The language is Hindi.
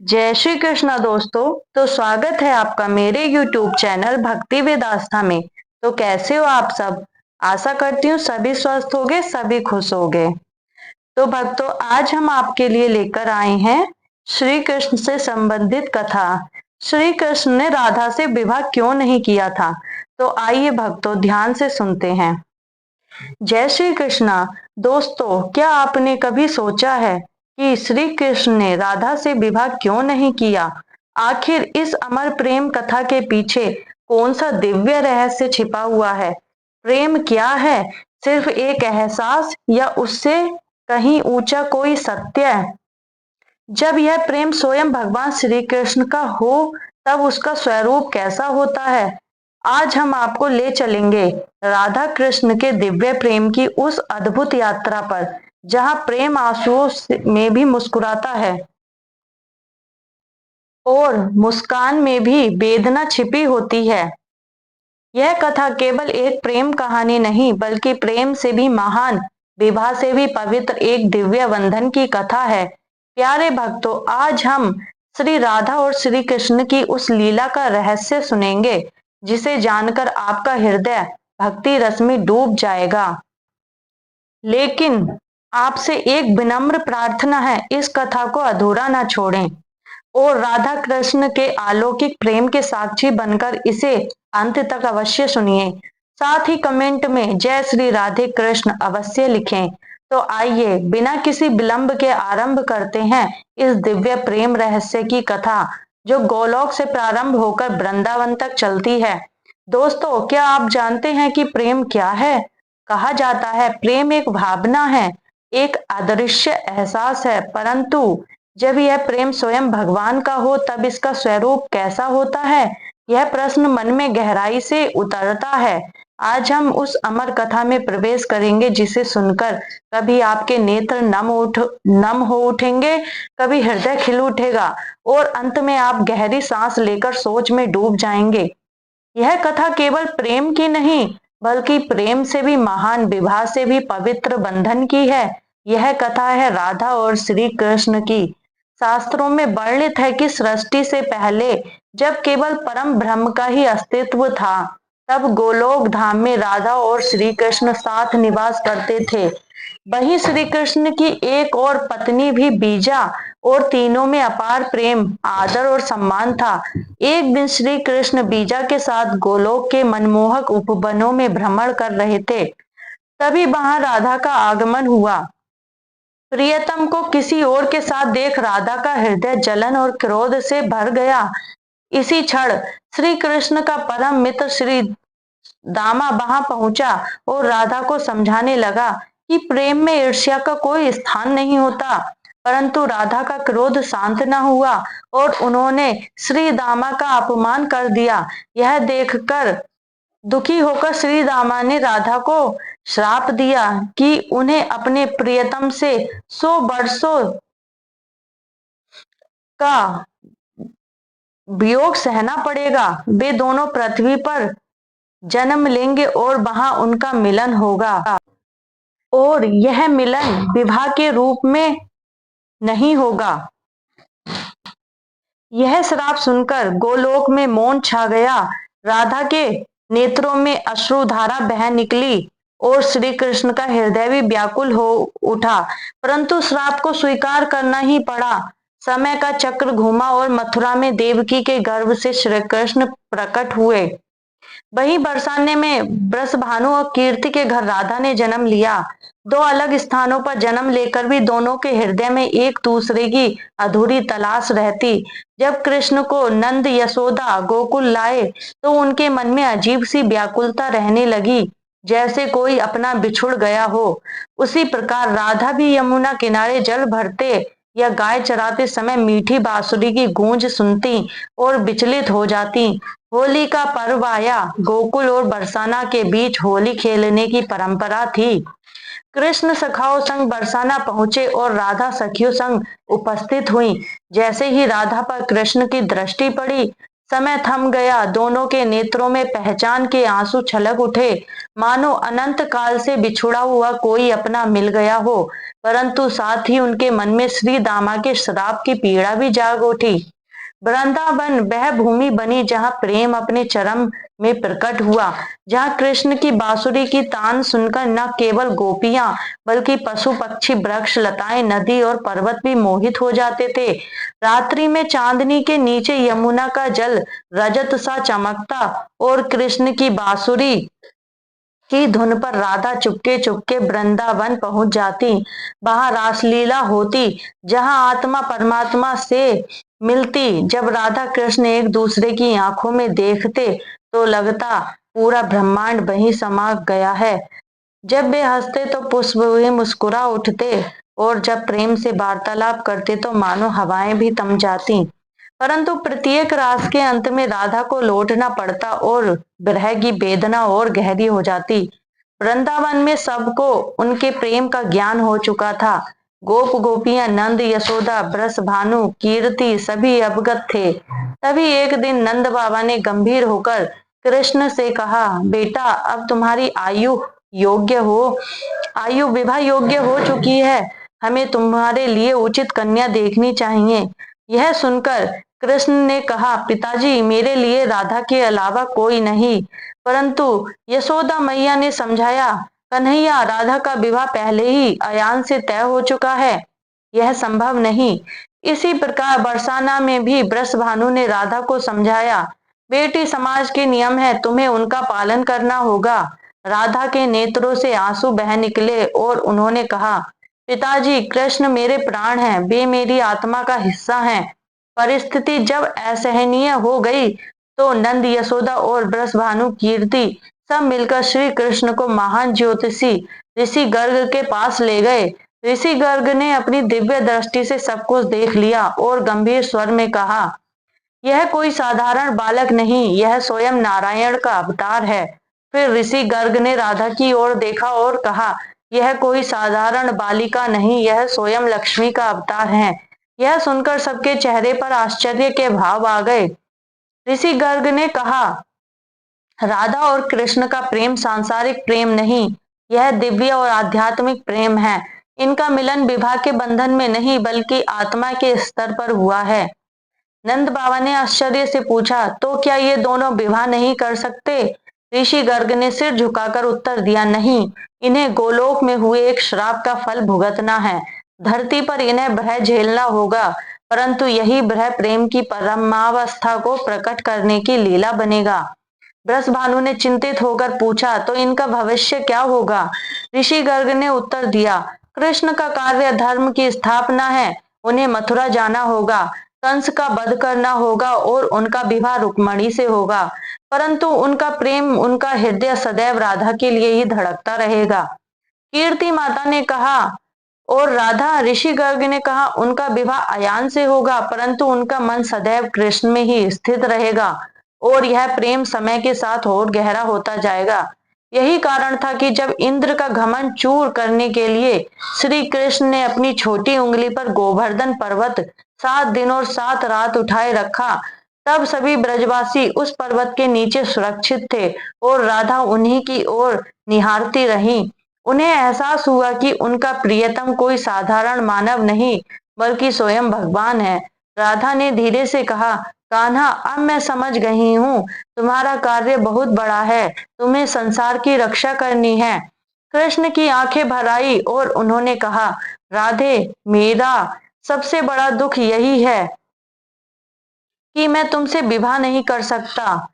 जय श्री कृष्णा दोस्तों। तो स्वागत है आपका मेरे YouTube चैनल भक्ति वेद आस्था में। तो कैसे हो आप सब? आशा करती हूँ सभी स्वस्थ होगे, सभी खुश होगे। तो भक्तों, आज हम आपके लिए लेकर आए हैं श्री कृष्ण से संबंधित कथा। श्री कृष्ण ने राधा से विवाह क्यों नहीं किया था? तो आइए भक्तों, ध्यान से सुनते हैं। जय श्री कृष्णा दोस्तों, क्या आपने कभी सोचा है कि श्री कृष्ण ने राधा से विवाह क्यों नहीं किया? आखिर इस अमर प्रेम कथा के पीछे कौन सा दिव्य रहस्य छिपा हुआ है? प्रेम क्या है? सिर्फ एक एहसास या उससे कहीं ऊंचा कोई सत्य? जब यह प्रेम स्वयं भगवान श्री कृष्ण का हो तब उसका स्वरूप कैसा होता है? आज हम आपको ले चलेंगे राधा कृष्ण के दिव्य प्रेम की उस अद्भुत यात्रा पर, जहां प्रेम आंसुओं में भी मुस्कुराता है और मुस्कान में भी वेदना छिपी होती है। यह कथा केवल एक प्रेम कहानी नहीं, बल्कि प्रेम से भी महान, विवाह से भी पवित्र एक दिव्य बंधन की कथा है। प्यारे भक्तों, आज हम श्री राधा और श्री कृष्ण की उस लीला का रहस्य सुनेंगे, जिसे जानकर आपका हृदय भक्ति रस में डूब जाएगा। लेकिन आपसे एक विनम्र प्रार्थना है, इस कथा को अधूरा ना छोड़ें और राधा कृष्ण के अलौकिक प्रेम के साक्षी बनकर इसे अंत तक अवश्य सुनिए। साथ ही कमेंट में जय श्री राधे कृष्ण अवश्य लिखें। तो आइए बिना किसी विलंब के आरंभ करते हैं इस दिव्य प्रेम रहस्य की कथा, जो गोलोक से प्रारंभ होकर वृंदावन तक चलती है। दोस्तों, क्या आप जानते हैं कि प्रेम क्या है? कहा जाता है प्रेम एक भावना है, एक अदृश्य एहसास है, परंतु जब यह प्रेम स्वयं भगवान का हो तब इसका स्वरूप कैसा होता है? यह प्रश्न मन में गहराई से उतरता है। आज हम उस अमर कथा में प्रवेश करेंगे, जिसे सुनकर कभी आपके नेत्र नम हो उठेंगे, कभी हृदय खिल उठेगा और अंत में आप गहरी सांस लेकर सोच में डूब जाएंगे। यह कथा केवल प्रेम की नहीं, बल्कि प्रेम से भी महान, विवाह से भी पवित्र बंधन की है। यह कथा है राधा और श्री कृष्ण की। शास्त्रों में वर्णित है कि सृष्टि से पहले, जब केवल परम ब्रह्म का ही अस्तित्व था, तब गोलोक धाम में राधा और श्री कृष्ण साथ निवास करते थे। वहीं श्री कृष्ण की एक और पत्नी भी बीजा, और तीनों में अपार प्रेम, आदर और सम्मान था। एक दिन श्री कृष्ण बीजा के साथ गोलोक के मनमोहक उपवनों में भ्रमण कर रहे थे। तभी वहां राधा का आगमन हुआ। प्रियतम को किसी और के साथ देख राधा का हृदय जलन और क्रोध से भर गया। इसी क्षण श्री कृष्ण का परम मित्र श्री दामा वहां पहुंचा और राधा को समझाने लगा कि प्रेम में ईर्ष्या का कोई स्थान नहीं होता। परंतु राधा का क्रोध शांत न हुआ और उन्होंने श्री दामा का अपमान कर दिया। यह देखकर दुखी होकर श्री दामा ने राधा को श्राप दिया कि उन्हें अपने प्रियतम से 100 वर्षों का वियोग सहना पड़ेगा। वे दोनों पृथ्वी पर जन्म लेंगे और वहां उनका मिलन होगा, और यह मिलन विवाह के रूप में नहीं होगा। यह श्राप सुनकर गोलोक में मौन छा गया। राधा के नेत्रों में अश्रुधारा बह निकली और श्री कृष्ण का हृदय भी व्याकुल हो उठा, परंतु श्राप को स्वीकार करना ही पड़ा। समय का चक्र घूमा और मथुरा में देवकी के गर्भ से श्री कृष्ण प्रकट हुए। वहीं बरसाने में ब्रसभानु और कीर्ति के घर राधा ने जन्म लिया। दो अलग स्थानों पर जन्म लेकर भी दोनों के हृदय में एक दूसरे की अधूरी तलाश रहती। जब कृष्ण को नंद यशोदा गोकुल लाए तो उनके मन में अजीब सी व्याकुलता रहने लगी, जैसे कोई अपना बिछुड़ गया हो। उसी प्रकार राधा भी यमुना किनारे जल भरते या गाय चराते समय मीठी बांसुरी की गूंज सुनती और विचलित हो जाती। होली का पर्व आया। गोकुल और बरसाना के बीच होली खेलने की परंपरा थी। कृष्ण सखाओं संग बरसाना पहुंचे और राधा सखियों संग उपस्थित हुई। जैसे ही राधा पर कृष्ण की दृष्टि पड़ी, समय थम गया, दोनों के नेत्रों में पहचान के आंसू छलक उठे, मानो अनंत काल से बिछुड़ा हुआ कोई अपना मिल गया हो। परंतु साथ ही उनके मन में श्री दामा के श्राप की पीड़ा भी जाग उठी। वृंदावन वह भूमि बनी जहां प्रेम अपने चरम में प्रकट हुआ, जहां कृष्ण की बांसुरी की तान सुनकर न केवल गोपियां बल्कि पशु पक्षी वृक्ष लताएं नदी और पर्वत भी मोहित हो जाते थे। रात्रि में चांदनी के नीचे यमुना का जल रजत सा चमकता और कृष्ण की बांसुरी की धुन पर राधा चुपके चुपके वृंदावन पहुंच जाती। वहां रासलीला होती, जहां आत्मा परमात्मा से मिलती। जब राधा कृष्ण एक दूसरे की आंखों में देखते तो लगता पूरा ब्रह्मांड वहीं समा गया है। जब वे हंसते तो पुष्प भी मुस्कुरा उठते और जब प्रेम से वार्तालाप करते तो मानो हवाएं भी थम जाती। परंतु प्रत्येक रास के अंत में राधा को लौटना पड़ता और विरह की वेदना और गहरी हो जाती। वृंदावन में सबको उनके प्रेम का ज्ञान हो चुका था। गोप गोपियां, नंद, यशोदा, वृष भानु, कीर्ति सभी अवगत थे। तभी एक दिन नंद बाबा ने गंभीर होकर कृष्ण से कहा, बेटा अब तुम्हारी आयु विवाह योग्य हो चुकी है। हमें तुम्हारे लिए उचित कन्या देखनी चाहिए। यह सुनकर कृष्ण ने कहा, पिताजी मेरे लिए राधा के अलावा कोई नहीं। परंतु यशोदा मैया ने समझाया, कन्हैया राधा का विवाह पहले ही अयान से तय हो चुका है, यह संभव नहीं। इसी प्रकार बरसाना में भी वृषभानु ने राधा को समझाया, बेटी समाज के नियम है, तुम्हें उनका पालन करना होगा। राधा के नेत्रों से आंसू बह निकले और उन्होंने कहा, पिताजी कृष्ण मेरे प्राण हैं, वे मेरी आत्मा का हिस्सा हैं। परिस्थिति जब असहनीय हो गई तो नंद, यशोदा और वृषभानु, कीर्ति सब मिलकर श्री कृष्ण को महान ज्योतिषी ऋषि गर्ग के पास ले गए। ऋषि गर्ग ने अपनी दिव्य दृष्टि से सब कुछ देख लिया और गंभीर स्वर में कहा, यह कोई साधारण बालक नहीं, यह स्वयं नारायण का अवतार है। फिर ऋषि गर्ग ने राधा की ओर देखा और कहा, यह कोई साधारण बालिका नहीं, यह स्वयं लक्ष्मी का अवतार है। यह सुनकर सबके चेहरे पर आश्चर्य के भाव आ गए। ऋषि गर्ग ने कहा, राधा और कृष्ण का प्रेम सांसारिक प्रेम नहीं, यह दिव्य और आध्यात्मिक प्रेम है। इनका मिलन विवाह के बंधन में नहीं बल्कि आत्मा के स्तर पर हुआ है। नंद बाबा ने आश्चर्य से पूछा, तो क्या ये दोनों विवाह नहीं कर सकते? ऋषि गर्ग ने सिर झुकाकर उत्तर दिया, नहीं, इन्हें गोलोक में हुए एक श्राप का फल भुगतना है। धरती पर इन्हें भय झेलना होगा, परंतु यही भय प्रेम की परमावस्था को प्रकट करने की लीला बनेगा। वृषभानु ने चिंतित होकर पूछा, तो इनका भविष्य क्या होगा? ऋषि गर्ग ने उत्तर दिया, कृष्ण का कार्य धर्म की स्थापना है, उन्हें मथुरा जाना होगा, कंस का वध करना होगा और उनका विवाह रुक्मणी से होगा। परंतु उनका प्रेम, उनका हृदय सदैव राधा के लिए ही धड़कता रहेगा। कीर्ति माता ने कहा, और राधा? ऋषि गर्ग ने कहा, उनका विवाह अयान से होगा, परंतु उनका मन सदैव कृष्ण में ही स्थित रहेगा और यह प्रेम समय के साथ और गहरा होता जाएगा। यही कारण था कि जब इंद्र का घमंड चूर करने के लिए श्री कृष्ण ने अपनी छोटी उंगली पर गोवर्धन पर्वत 7 दिन और 7 रात उठाए रखा, तब सभी ब्रजवासी उस पर्वत के नीचे सुरक्षित थे और राधा उन्हीं की ओर निहारती रही। उन्हें एहसास हुआ कि उनका प्रियतम कोई साधारण मानव नहीं बल्कि स्वयं भगवान है। राधा ने धीरे से कहा, कान्हा अब मैं समझ गई हूँ, तुम्हारा कार्य बहुत बड़ा है, तुम्हें संसार की रक्षा करनी है। कृष्ण की आंखें भर आई और उन्होंने कहा, राधे मेरा सबसे बड़ा दुख यही है कि मैं तुमसे विवाह नहीं कर सकता।